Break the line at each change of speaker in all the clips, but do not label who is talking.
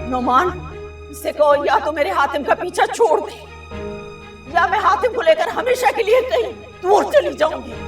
नोमान, इसे कहो या तो मेरे हातिम का पीछा छोड़ दे या मैं हातिम को लेकर हमेशा के लिए कहीं दूर चली जाऊंगी।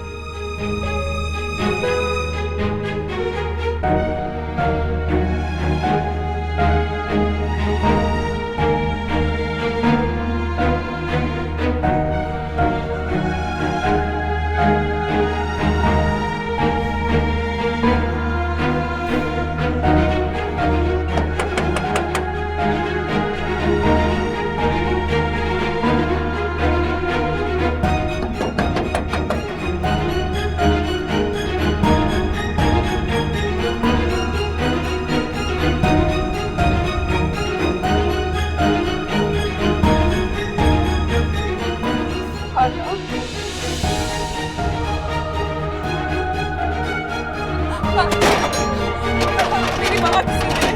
मेरी बात सुने,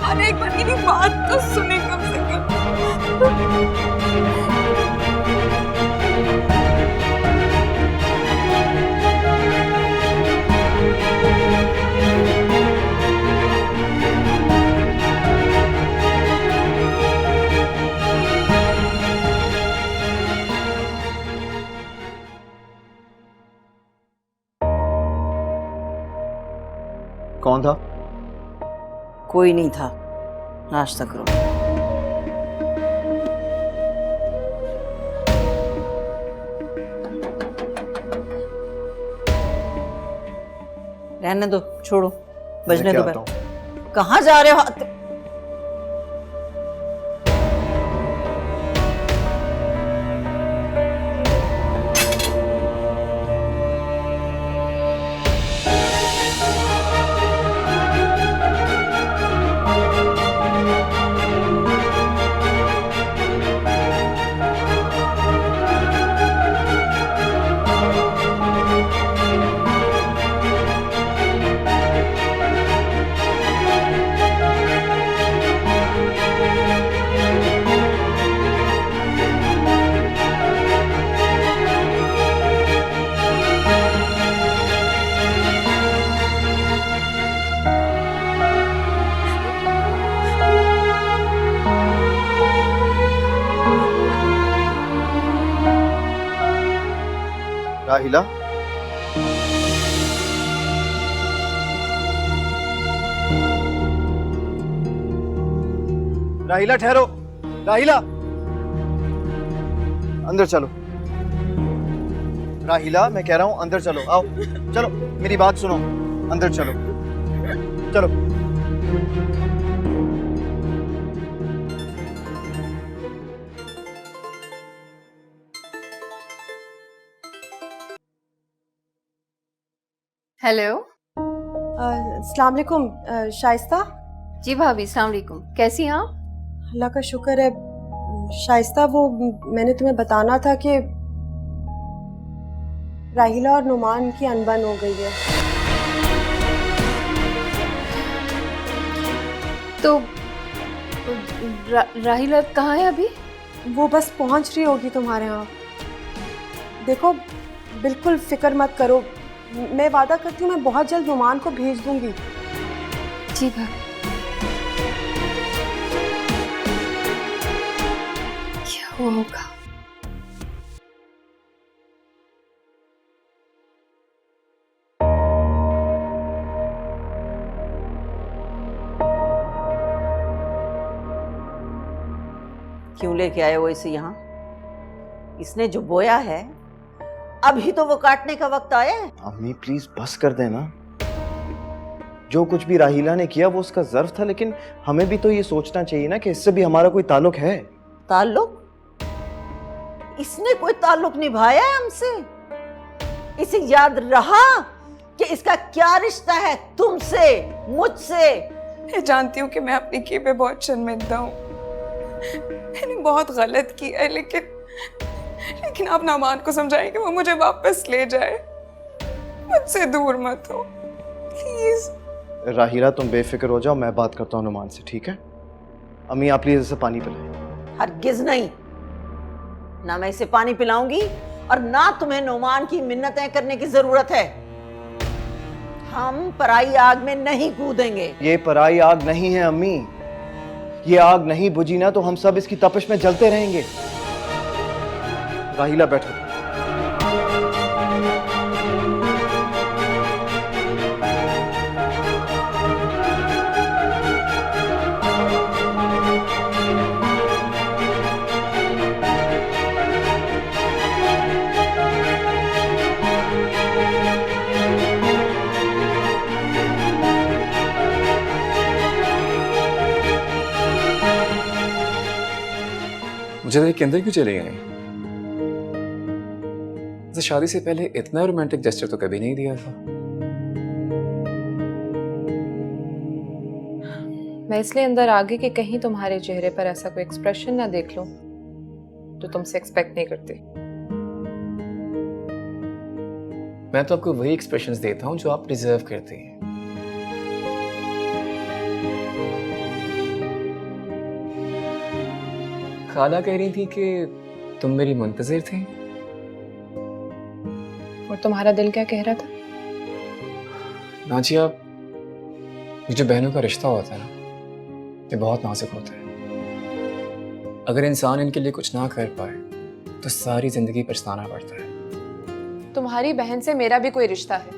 अरे एक बार मेरी बात तो सुने कम से कम।
कौन था?
कोई नहीं था, नाश्ता करो। रहने दो, छोड़ो, बजने दो। कहाँ जा रहे हो?
राहिला, राहिला ठहरो। राहिला, अंदर चलो। राहिला, मैं कह रहा हूं अंदर चलो। आओ, चलो, मेरी बात सुनो, अंदर चलो, चलो।
हेलो।
अस्सलाम वालेकुम शाइस्ता।
जी भाभी, अस्सलाम वालेकुम। कैसी हैं आप?
अल्लाह का शुक्र है। शाइस्ता, वो मैंने तुम्हें बताना था कि राहिला और नुमान की अनबन हो गई है।
तो राहिला कहाँ है अभी?
वो बस पहुंच रही होगी तुम्हारे यहाँ। देखो, बिल्कुल फिक्र मत करो, मैं वादा करती हूँ मैं बहुत जल्द नुमान को भेज दूंगी।
जी भाभी। क्या हुआ होगा?
क्यों लेके आए हो इसे यहाँ? इसने जो बोया है अभी तो वो काटने का वक्त आया है।
अम्मी प्लीज बस कर देना। जो कुछ भी राहिला ने किया वो उसका ज़र्फ था, लेकिन हमें भी तो ये सोचना चाहिए ना कि इससे भी हमारा कोई ताल्लुक है।
ताल्लुक? इसने कोई ताल्लुक निभाया है हमसे? इसे याद रहा कि इसका क्या रिश्ता है तुमसे, मुझसे?
मैं जानती हूँ कि मैं अपनी की पे बहुत शर्मिंदा हूँ, मैंने बहुत गलत किया है, लेकिन आप नामान को समझाएं कि वो मुझे वापस ले जाए, मुझसे दूर मत हो प्लीज।
राहिला, तुम बेफिक्र हो जाओ, मैं बात करता हूँ नुमान से, ठीक है? अम्मी आप प्लीज इसे पानी पिलाएं।
हरगिज नहीं, ना मैं इसे पानी पिलाऊंगी और ना तुम्हें नुमान की मिन्नतें करने की जरूरत है। हम पराई आग में नहीं कूदेंगे।
ये पराई आग नहीं है अम्मी, ये आग नहीं बुझी ना तो हम सब इसकी तपिश में जलते रहेंगे। राहिला बैठो।
मुझे देख के अंदर क्यों चली गई? तो शादी से पहले इतना रोमांटिक जेस्चर तो कभी नहीं दिया था।
मैं इसलिए अंदर आ गई कि कहीं तुम्हारे चेहरे पर ऐसा कोई एक्सप्रेशन ना देख लूं जो तुमसे एक्सपेक्ट नहीं करती।
मैं तो आपको वही एक्सप्रेशंस देता हूं जो आप डिजर्व करते हैं। खाला कह रही थी कि तुम मेरी मुंतजिर थी।
और तुम्हारा दिल क्या कह रहा था?
नाजिया, ये जो बहनों का रिश्ता होता है ना, ये बहुत नाजुक होता है। अगर इंसान इनके लिए कुछ ना कर पाए तो सारी जिंदगी पछताना पड़ता है।
तुम्हारी बहन से मेरा भी कोई रिश्ता है।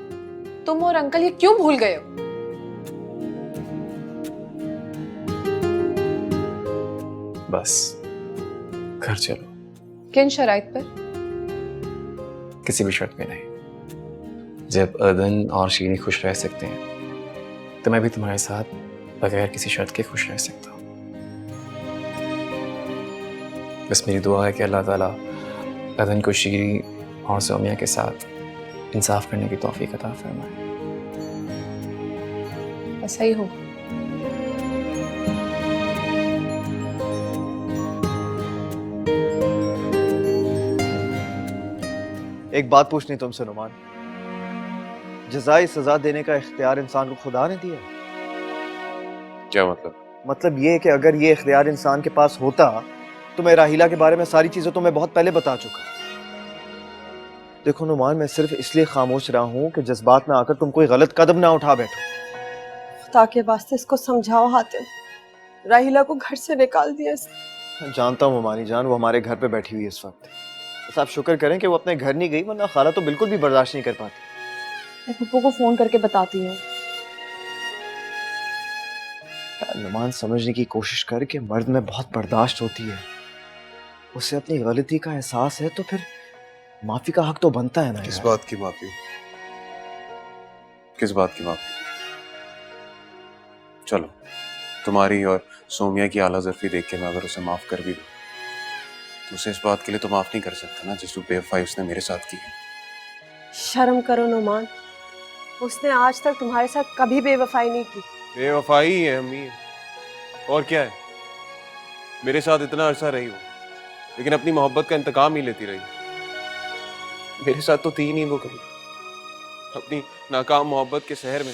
तुम और अंकल ये क्यों भूल गए हो?
बस घर चलो।
किन शराइत पर?
किसी भी शर्त में नहीं। जब अदन और शीनी खुश रह सकते हैं तो मैं भी तुम्हारे साथ बगैर किसी शर्त के खुश रह सकता हूँ। बस मेरी दुआ है कि अल्लाह ताला अदन को शीरी और सोमिया के साथ इंसाफ करने की तौफीक अता फरमाए।
ऐसा ही हो।
एक बात पूछनी तुमसे नुमान, जज़ाई सजा देने का इख्तियार इंसान को खुदा ने दिया?
क्या मतलब?
मतलब ये कि अगर ये इख्तियार इंसान के पास होता तो मैं राहिला के बारे में सारी चीजें तुम्हें बहुत पहले बता चुका। देखो नुमान, मैं सिर्फ इसलिए खामोश रहा हूं कि जज्बात में आकर तुम कोई गलत कदम ना उठा बैठो।
खुदा के वास्ते इसको समझाओ हातिम, राहिला को घर से निकाल दिया इसने।
जानता हूँ मानी जान, वो हमारे घर पे बैठी हुई है इस वक्त। बस आप शुक्र करें कि वो अपने घर नहीं गई, वरना खाला तो बिल्कुल भी बर्दाश्त नहीं कर पाती।
मैं पप्पू को फोन करके बताती हूँ।
नुमान, समझने की कोशिश कर कि मर्द में बहुत बर्दाश्त होती है। उसे अपनी गलती का एहसास है तो फिर माफी का हक तो बनता है ना।
किस बात की माफी? किस बात की माफी? चलो, तुम्हारी और सोमिया की आला ज़र्फी देख के मैं अगर उसे माफ कर भी दूं तो उसे इस बात के लिए तो माफ नहीं कर सकता ना जिस बेवफाई उसने मेरे साथ की है।
शर्म करो नुमान, उसने आज तक तुम्हारे साथ कभी बेवफाई नहीं की।
बेवफाई ही है अम्मी, और क्या है। मेरे साथ इतना अरसा रही हो लेकिन अपनी मोहब्बत का इंतकाम ही लेती रही। मेरे साथ तो थी नहीं वो कभी, अपनी नाकाम मोहब्बत के शहर में।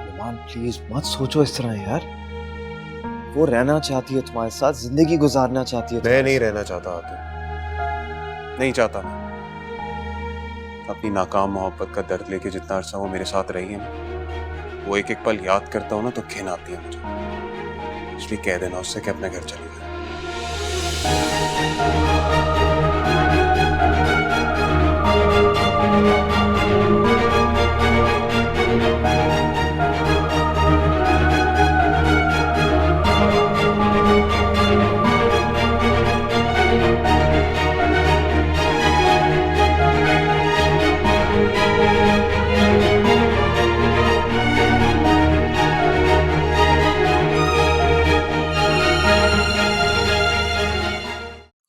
नुमान प्लीज मत सोचो इस तरह यार। वो रहना चाहती है तुम्हारे साथ, जिंदगी गुजारना चाहती है।
मैं नहीं रहना चाहता आते, नहीं चाहता मैं। अपनी नाकाम मोहब्बत का दर्द लेके जितना अरसा वो मेरे साथ रही है ना, वो एक एक पल याद करता हूँ ना तो घिन आती है मुझे। इसलिए कह देना उससे कि अपने घर चली जाए।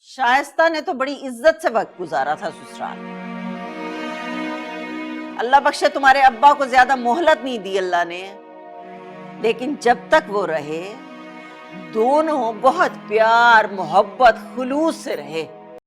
शाइस्ता ने तो बड़ी इज्जत से वक्त गुजारा था ससुराल। अल्लाह बख्शे तुम्हारे अब्बा को ज्यादा मोहलत नहीं दी अल्लाह ने, लेकिन जब तक वो रहे दोनों बहुत प्यार मोहब्बत खुलूस से रहे।